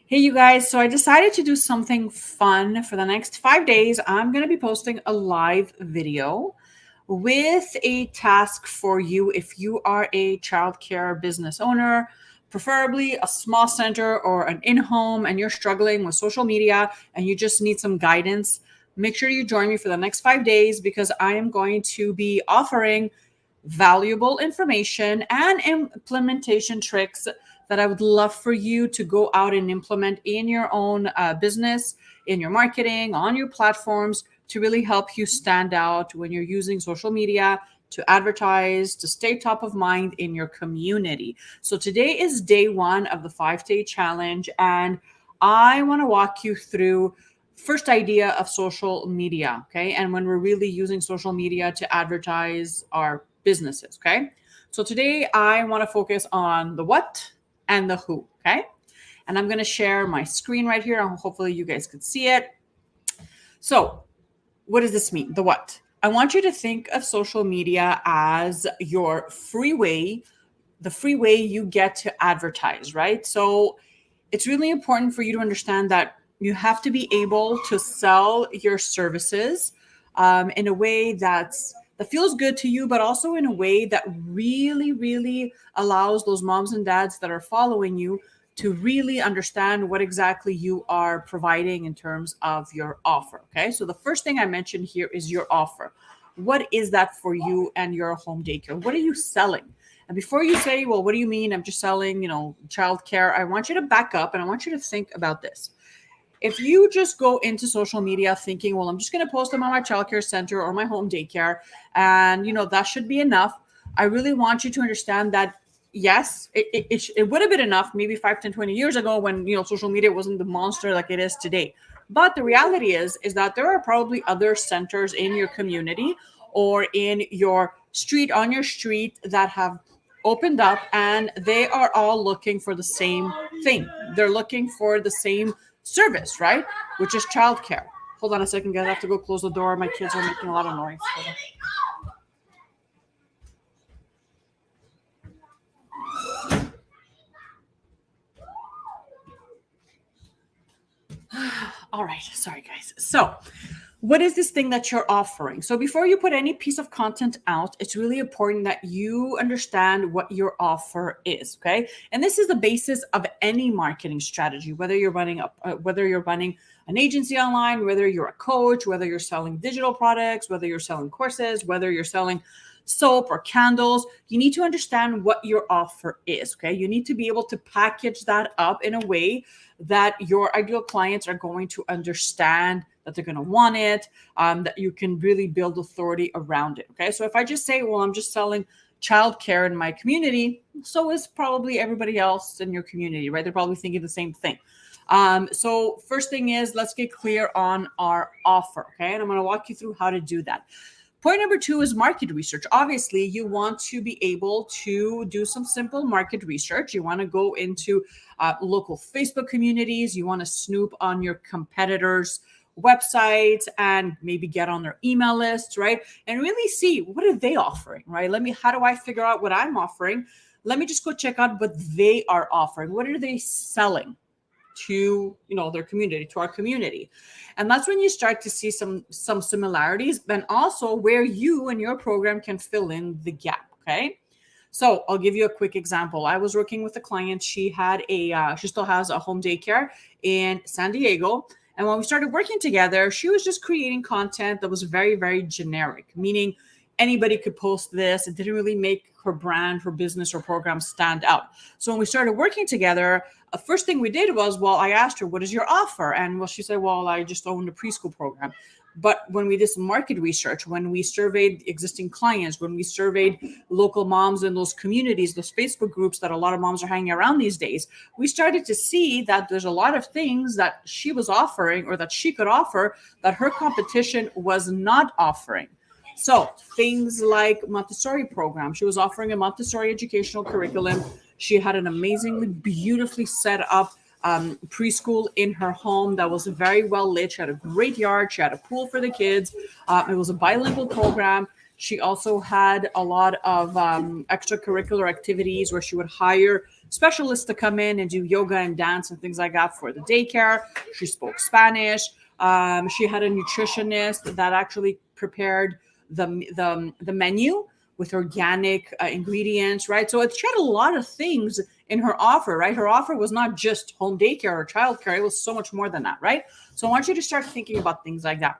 Hey, you guys. So I decided to do something fun for the next 5 days. I'm going to be posting a live video with a task for you if you are a childcare business owner, preferably a small center or an in home, and you're struggling with social media and you just need some guidance. Make sure you join me for the next 5 days because I am going to be offering valuable information and implementation tricks that I would love for you to go out and implement in your own business, in your marketing, on your platforms to really help you stand out when you're using social media to advertise, to stay top of mind in your community. So today is day one of the 5-day challenge, and I want to walk you through first idea of social media, okay? And when we're really using social media to advertise our businesses, okay? So today I want to focus on the what and the who, okay? And I'm going to share my screen right here and hopefully you guys can see it. So, what does this mean? The what? I want you to think of social media as your freeway, the freeway you get to advertise, right? So, it's really important for you to understand that you have to be able to sell your services in a way that feels good to you, but also in a way that really allows those moms and dads that are following you to really understand what exactly you are providing in terms of your offer. Okay, so the first thing I mentioned here is your offer. What is that for you and your home daycare? What are you selling? And before you say, well, what do you mean? I'm just selling, childcare. I want you to back up and I want you to think about this. If you just go into social media thinking, well, I'm just going to post them on my childcare center or my home daycare, and that should be enough. I really want you to understand that yes, it would have been enough maybe 5, 10, 20 years ago when social media wasn't the monster like it is today. But the reality is that there are probably other centers in your community or in your street, on your street, that have opened up, and they are all looking for the same thing. They're looking for the same service, right? Which is childcare. Hold on a second, guys. I have to go close the door. My kids are making a lot of noise. All right. Sorry, guys. So, what is this thing that you're offering? So, before you put any piece of content out, it's really important that you understand what your offer is. Okay, and this is the basis of any marketing strategy. Whether you're running an agency online, whether you're a coach, whether you're selling digital products, whether you're selling courses, whether you're selling soap or candles, you need to understand what your offer is. Okay, you need to be able to package that up in a way that your ideal clients are going to understand, that they're going to want it, that you can really build authority around it. Okay, so if I just say, well, I'm just selling childcare in my community, so is probably everybody else in your community, right? They're probably thinking the same thing. So first thing is, let's get clear on our offer. Okay, and I'm going to walk you through how to do that. Point number 2 is market research. Obviously, you want to be able to do some simple market research. You want to go into local Facebook communities. You want to snoop on your competitors' websites and maybe get on their email lists, right? And really see, what are they offering, right? How do I figure out what I'm offering? Let me just go check out what they are offering. What are they selling to their community, to our community? And that's when you start to see some similarities, then also where you and your program can fill in the gap. Okay, so I'll give you a quick example. I was working with a client. She had she still has a home daycare in San Diego, and when we started working together, she was just creating content that was very generic, meaning anybody could post this. It didn't really make her brand, her business, or program stand out. So when we started working together, the first thing we did was, well, I asked her, what is your offer? And well, she said, well, I just own a preschool program. But when we did some market research, when we surveyed existing clients, when we surveyed local moms in those communities, those Facebook groups that a lot of moms are hanging around these days, we started to see that there's a lot of things that she was offering or that she could offer that her competition was not offering. So things like Montessori program. She was offering a Montessori educational curriculum. She had an amazingly beautifully set up preschool in her home that was very well lit. She had a great yard. She had a pool for the kids. It was a bilingual program. She also had a lot of extracurricular activities where she would hire specialists to come in and do yoga and dance and things like that for the daycare. She spoke Spanish. She had a nutritionist that actually prepared the menu with organic ingredients, right? So she had a lot of things in her offer, right? Her offer was not just home daycare or childcare. It was so much more than that, right? So I want you to start thinking about things like that.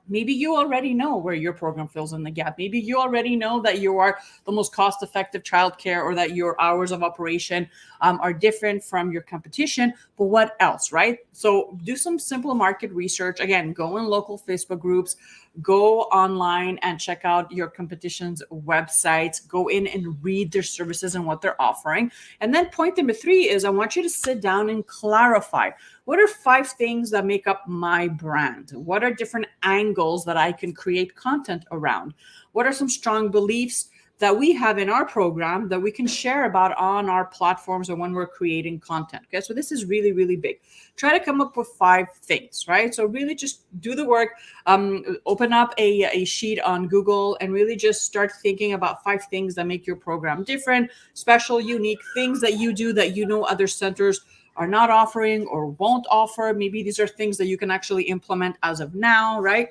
Maybe you already know where your program fills in the gap. Maybe you already know that you are the most cost-effective childcare, or that your hours of operation are different from your competition. But what else, right? So do some simple market research. Again, go in local Facebook groups, go online and check out your competition's websites. Go in and read their services and what they're offering. And then point number 3 is I want you to sit down and clarify. What are 5 things that make up my brand? What are different angles that I can create content around? What are some strong beliefs that we have in our program that we can share about on our platforms or when we're creating content? Okay, so this is really, really big. Try to come up with 5 things, right? So really just do the work, open up a sheet on Google and really just start thinking about 5 things that make your program different, special, unique, things that you do that you know other centers are not offering or won't offer. Maybe these are things that you can actually implement as of now, right?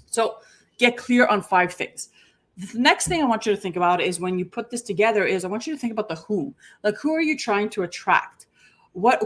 So get clear on 5 things. The next thing I want you to think about is when you put this together is I want you to think about the who. Like, who are you trying to attract?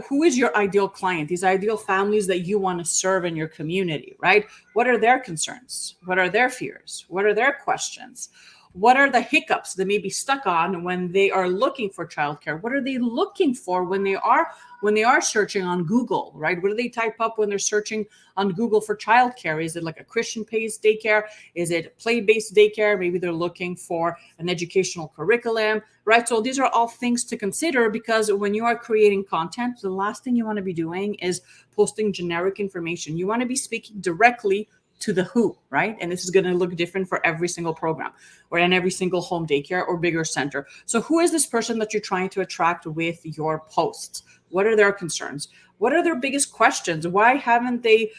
Who is your ideal client? These ideal families that you want to serve in your community, right? What are their concerns? What are their fears? What are their questions? What are the hiccups they may be stuck on when they are looking for childcare? What are they looking for when they are searching on Google, right? What do they type up when they're searching on Google for childcare? Is it like a Christian-based daycare? Is it play-based daycare? Maybe they're looking for an educational curriculum, right? So these are all things to consider, because when you are creating content, the last thing you want to be doing is posting generic information. You want to be speaking directly to the who, right? And this is going to look different for every single program or in every single home daycare or bigger center. So who is this person that you're trying to attract with your posts? What are their concerns? What are their biggest questions? Why haven't they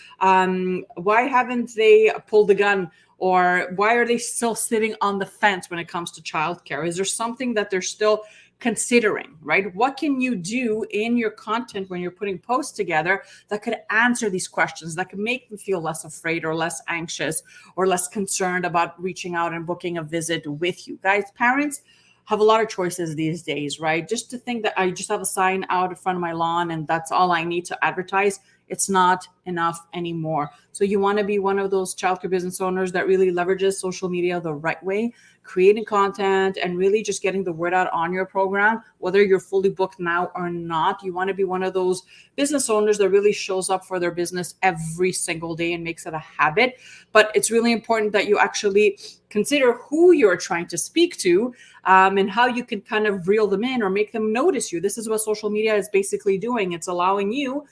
pulled the gun? Or why are they still sitting on the fence when it comes to childcare? Is there something that they're still considering, right? What can you do in your content when you're putting posts together that could answer these questions, that could make them feel less afraid or less anxious or less concerned about reaching out and booking a visit with you? Guys, parents have a lot of choices these days, right? Just to think that I just have a sign out in front of my lawn and that's all I need to advertise, it's not enough anymore. So you want to be one of those childcare business owners that really leverages social media the right way, creating content and really just getting the word out on your program, whether you're fully booked now or not. You want to be one of those business owners that really shows up for their business every single day and makes it a habit. But it's really important that you actually consider who you're trying to speak to, and how you can kind of reel them in or make them notice you. This is what social media is basically doing. It's allowing you,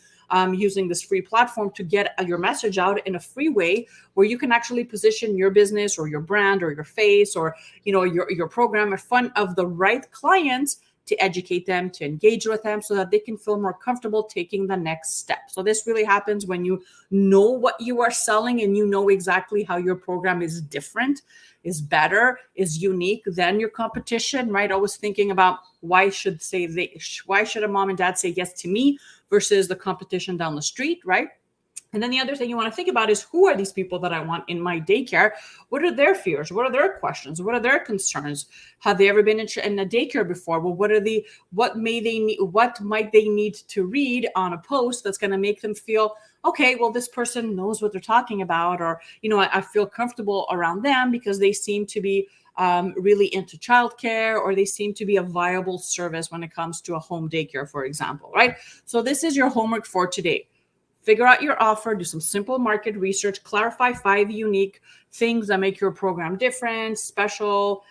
using this free platform, to get your message out in a free way where you can actually position your business or your brand or your face or your program in front of the right clients, to educate them, to engage with them so that they can feel more comfortable taking the next step. So this really happens when you know what you are selling and you know exactly how your program is different, is better, is unique than your competition, right? Always thinking about why should a mom and dad say yes to me versus the competition down the street, right? And then the other thing you want to think about is, who are these people that I want in my daycare? What are their fears? What are their questions? What are their concerns? Have they ever been in a daycare before? Well, what might they need to read on a post that's going to make them feel, okay, well, this person knows what they're talking about, or, I feel comfortable around them because they seem to be really into childcare, or they seem to be a viable service when it comes to a home daycare, for example, right? So this is your homework for today. Figure out your offer, do some simple market research, clarify 5 unique things that make your program different, special,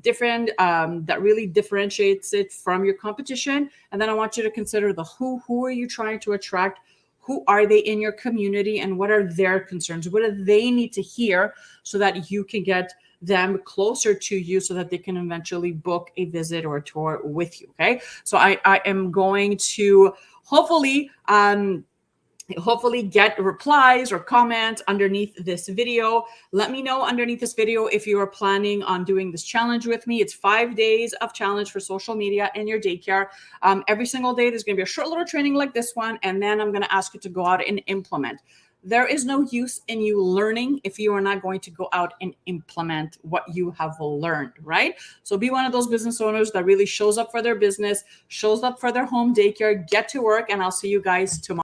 different, that really differentiates it from your competition. And then I want you to consider the who. Who are you trying to attract? Who are they in your community? And what are their concerns? What do they need to hear so that you can get them closer to you so that they can eventually book a visit or a tour with you, okay? So I am going to hopefully hopefully get replies or comments underneath this video. Let me know underneath this video if you are planning on doing this challenge with me. It's 5 days of challenge for social media in your daycare. Every single day, there's going to be a short little training like this one, and then I'm going to ask you to go out and implement. There is no use in you learning if you are not going to go out and implement what you have learned, right? So be one of those business owners that really shows up for their business, shows up for their home daycare, get to work, and I'll see you guys tomorrow.